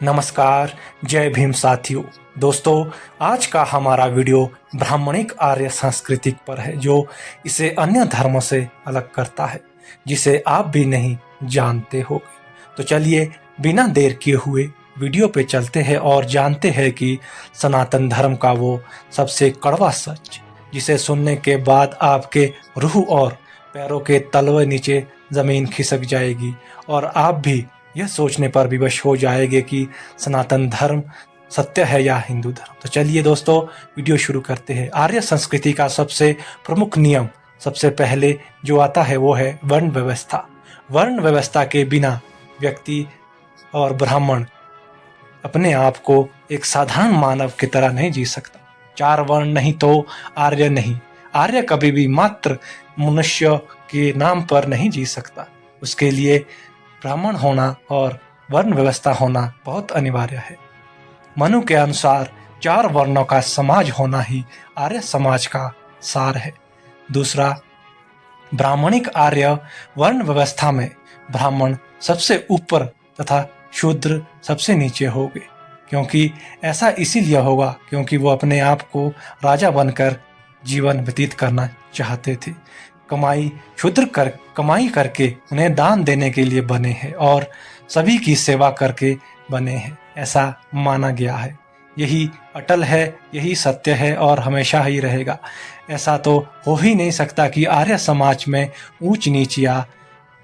नमस्कार, जय भीम साथियों। दोस्तों, आज का हमारा वीडियो ब्राह्मणिक आर्य सांस्कृतिक पर है, जो इसे अन्य धर्मों से अलग करता है, जिसे आप भी नहीं जानते होंगे। तो चलिए बिना देर किए हुए वीडियो पे चलते हैं और जानते हैं कि सनातन धर्म का वो सबसे कड़वा सच, जिसे सुनने के बाद आपके रूह और पैरों के तलवे नीचे जमीन खिसक जाएगी और आप भी यह सोचने पर विवश हो जाएंगे कि सनातन धर्म सत्य है या हिंदू धर्म। तो चलिए दोस्तों, वीडियो शुरू करते हैं। आर्य संस्कृति का सबसे प्रमुख नियम सबसे पहले जो आता है वो है वर्ण व्यवस्था। वर्ण व्यवस्था के बिना व्यक्ति और ब्राह्मण अपने आप को एक साधारण मानव की तरह नहीं जी सकता। 4 वर्ण नहीं तो आर्य नहीं। आर्य कभी भी मात्र मनुष्य के नाम पर नहीं जी सकता। उसके लिए ब्राह्मण होना और वर्ण व्यवस्था होना बहुत अनिवार्य है। मनु के अनुसार 4 वर्णों का समाज होना ही आर्य समाज का सार है। दूसरा, ब्राह्मणिक आर्य वर्ण व्यवस्था में ब्राह्मण सबसे ऊपर तथा शूद्र सबसे नीचे होंगे। क्योंकि ऐसा इसीलिए होगा क्योंकि वो अपने आप को राजा बनकर जीवन व्यतीत करना चाहते थे। कमाई करके उन्हें दान देने के लिए बने हैं और सभी की सेवा करके बने हैं, ऐसा माना गया है। यही अटल है, यही सत्य है और हमेशा ही रहेगा। ऐसा तो हो ही नहीं सकता कि आर्य समाज में ऊंच नीच या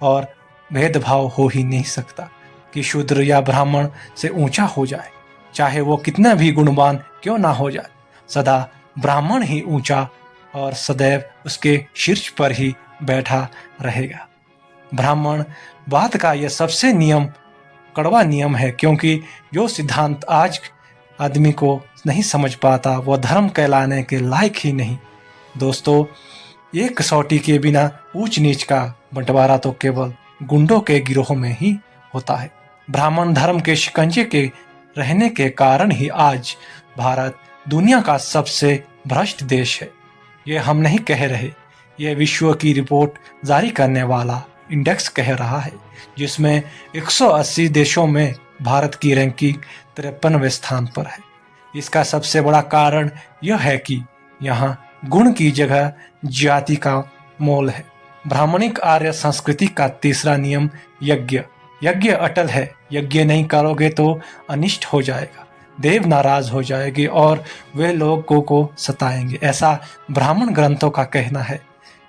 और भेदभाव हो ही नहीं सकता कि शूद्र या ब्राह्मण से ऊंचा हो जाए, चाहे वो कितना भी गुणवान क्यों ना हो जाए। सदा ब्राह्मण ही ऊंचा और सदैव उसके शीर्ष पर ही बैठा रहेगा। ब्राह्मण बात का यह सबसे कड़वा नियम है, क्योंकि जो सिद्धांत आज आदमी को नहीं समझ पाता वह धर्म कहलाने के लायक ही नहीं। दोस्तों, एक कसौटी के बिना ऊंच नीच का बंटवारा तो केवल गुंडों के गिरोह में ही होता है। ब्राह्मण धर्म के शिकंजे के रहने के कारण ही आज भारत दुनिया का सबसे भ्रष्ट देश है। ये हम नहीं कह रहे, यह विश्व की रिपोर्ट जारी करने वाला इंडेक्स कह रहा है, जिसमें 180 देशों में भारत की रैंकिंग 53वें स्थान पर है। इसका सबसे बड़ा कारण यह है कि यहाँ गुण की जगह जाति का मोल है। ब्राह्मणिक आर्य संस्कृति का तीसरा नियम यज्ञ अटल है। यज्ञ नहीं करोगे तो अनिष्ट हो जाएगा, देव नाराज हो जाएंगे और वे लोगों को सताएंगे, ऐसा ब्राह्मण ग्रंथों का कहना है।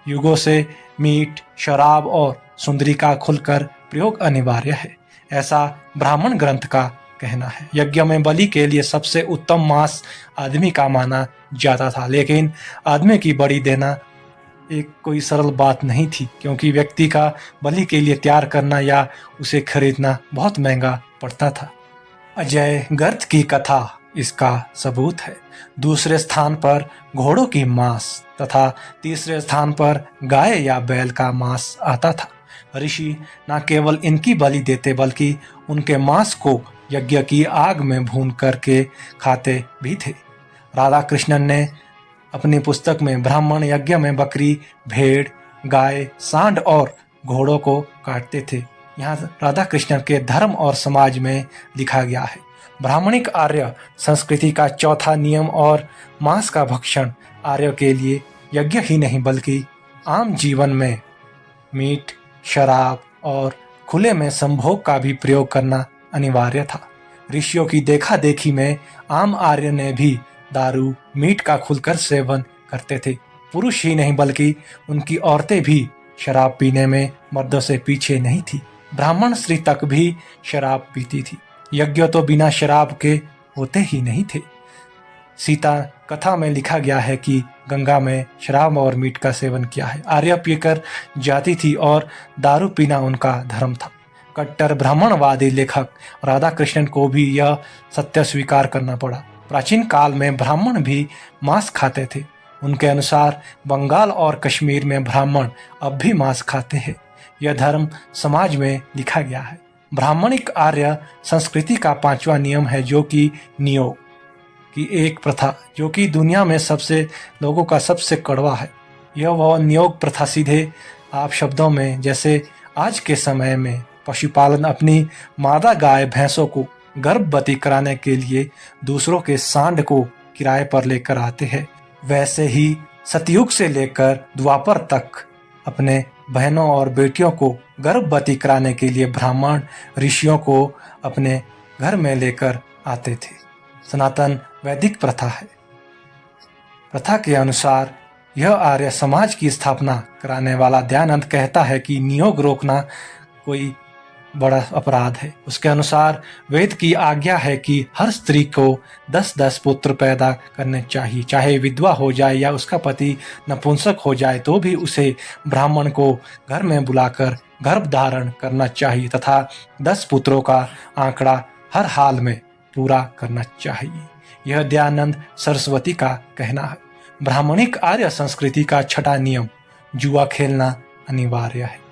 युगों से मीट, शराब और सुंदरी का खुलकर प्रयोग अनिवार्य है, ऐसा ब्राह्मण ग्रंथ का कहना है। यज्ञ में बलि के लिए सबसे उत्तम मांस आदमी का माना जाता था, लेकिन आदमी की बलि देना एक कोई सरल बात नहीं थी, क्योंकि व्यक्ति का बलि के लिए तैयार करना या उसे खरीदना बहुत महंगा पड़ता था। अजय गर्त की कथा इसका सबूत है। दूसरे स्थान पर घोड़ों की मांस तथा तीसरे स्थान पर गाय या बैल का मांस आता था। ऋषि न केवल इनकी बलि देते बल्कि उनके मांस को यज्ञ की आग में भून करके खाते भी थे। राधा कृष्णन ने अपनी पुस्तक में ब्राह्मण यज्ञ में बकरी, भेड़, गाय, सांड और घोड़ों को काटते थे। यहाँ राधा कृष्ण के धर्म और समाज में लिखा गया है। ब्राह्मणिक आर्य संस्कृति का चौथा नियम और मांस का भक्षण आर्यों के लिए यज्ञ ही नहीं बल्कि आम जीवन में मीट, शराब और खुले में संभोग का भी प्रयोग करना अनिवार्य था। ऋषियों की देखा देखी में आम आर्य ने भी दारू, मीट का खुलकर सेवन करते थे। पुरुष ही नहीं बल्कि उनकी औरतें भी शराब पीने में मर्दों से पीछे नहीं थी। ब्राह्मण स्त्री तक भी शराब पीती थी। यज्ञ तो बिना शराब के होते ही नहीं थे। सीता कथा में लिखा गया है कि गंगा में शराब और मीट का सेवन किया है। आर्य पीकर जाती थी और दारू पीना उनका धर्म था। कट्टर ब्राह्मणवादी लेखक राधा कृष्णन को भी यह सत्य स्वीकार करना पड़ा। प्राचीन काल में ब्राह्मण भी मांस खाते थे। उनके अनुसार बंगाल और कश्मीर में ब्राह्मण अब भी मांस खाते हैं। यह धर्म समाज में लिखा गया है। ब्राह्मणिक आर्य संस्कृति का 5वां नियम है, जो कि नियोग की एक प्रथा, जो कि दुनिया में सबसे लोगों का सबसे कड़वा है। यह वह नियोग प्रथा सीधे आप शब्दों में जैसे आज के समय में पशुपालन अपनी मादा गाय भैंसों को गर्भवती कराने के लिए दूसरों के सांड को किराए पर लेकर आते हैं, वैसे ही सतयुग से लेकर द्वापर तक अपने बहनों और बेटियों को गर्भवती कराने के लिए ब्राह्मण ऋषियों को अपने घर में लेकर आते थे। सनातन वैदिक प्रथा है। प्रथा के अनुसार यह आर्य समाज की स्थापना कराने वाला दयानंद कहता है कि नियोग रोकना कोई बड़ा अपराध है। उसके अनुसार वेद की आज्ञा है कि हर स्त्री को 10-10 पुत्र पैदा करने चाहिए, चाहे विधवा हो जाए या उसका पति नपुंसक हो जाए तो भी उसे ब्राह्मण को घर में बुलाकर गर्भ धारण करना चाहिए तथा 10 पुत्रों का आंकड़ा हर हाल में पूरा करना चाहिए। यह दयानंद सरस्वती का कहना है। ब्राह्मणिक आर्य संस्कृति का छठा नियम, जुआ खेलना अनिवार्य है।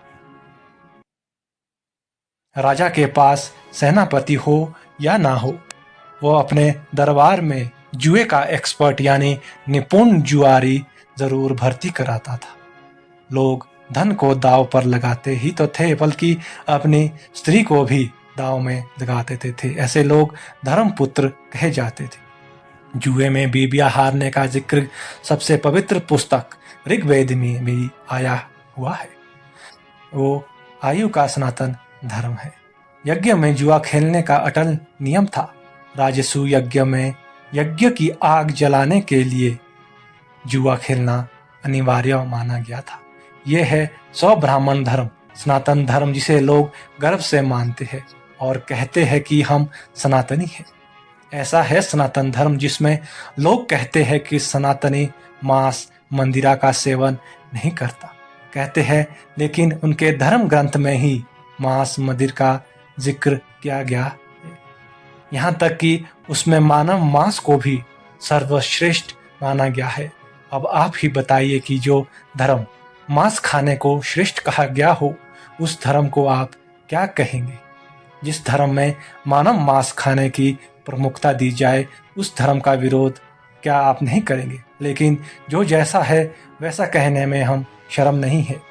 राजा के पास सेनापति हो या ना हो, वह अपने दरबार में जुए का एक्सपर्ट यानी निपुण जुआरी जरूर भर्ती कराता था। लोग धन को दांव पर लगाते ही तो थे, बल्कि अपनी स्त्री को भी दांव में लगा देते थे। ऐसे लोग धर्मपुत्र कहे जाते थे। जुए में बीबिया हारने का जिक्र सबसे पवित्र पुस्तक ऋग्वेद में भी आया हुआ है। वो आयु का सनातन धर्म है। यज्ञ में जुआ खेलने का अटल नियम था। राजसू यज्ञ में यज्ञ की आग जलाने के लिए जुआ खेलना अनिवार्य माना गया था। यह है स्वब्राह्मण धर्म, सनातन धर्म, जिसे लोग गर्व से मानते हैं और कहते हैं कि हम सनातनी हैं। ऐसा है सनातन धर्म जिसमें लोग कहते हैं कि सनातनी मांस मंदिरा का सेवन नहीं करता, कहते हैं, लेकिन उनके धर्म ग्रंथ में ही मांस मंदिर का जिक्र किया गया है। यहाँ तक कि उसमें मानव मांस को भी सर्वश्रेष्ठ माना गया है। अब आप ही बताइए कि जो धर्म मांस खाने को श्रेष्ठ कहा गया हो, उस धर्म को आप क्या कहेंगे? जिस धर्म में मानव मांस खाने की प्रमुखता दी जाए, उस धर्म का विरोध क्या आप नहीं करेंगे? लेकिन जो जैसा है वैसा कहने में हम शर्म नहीं है।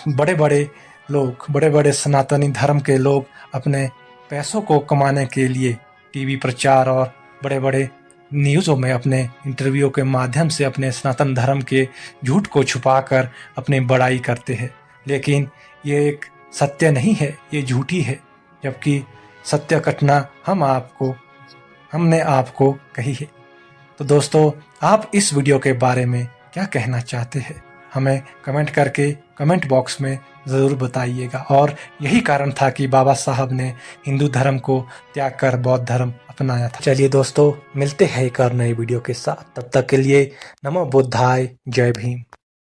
बड़े बड़े लोग, बड़े बड़े सनातनी धर्म के लोग अपने पैसों को कमाने के लिए टीवी प्रचार और बड़े बड़े न्यूज़ों में अपने इंटरव्यू के माध्यम से अपने सनातन धर्म के झूठ को छुपाकर अपनी बड़ाई करते हैं। लेकिन ये एक सत्य नहीं है, ये झूठी है, जबकि सत्य घटना हमने आपको कही है। तो दोस्तों, आप इस वीडियो के बारे में क्या कहना चाहते हैं? हमें कमेंट करके कमेंट बॉक्स में ज़रूर बताइएगा। और यही कारण था कि बाबा साहब ने हिंदू धर्म को त्याग कर बौद्ध धर्म अपनाया था। चलिए दोस्तों, मिलते हैं एक और नई वीडियो के साथ। तब तक के लिए नमो बुद्धाय, जय भीम।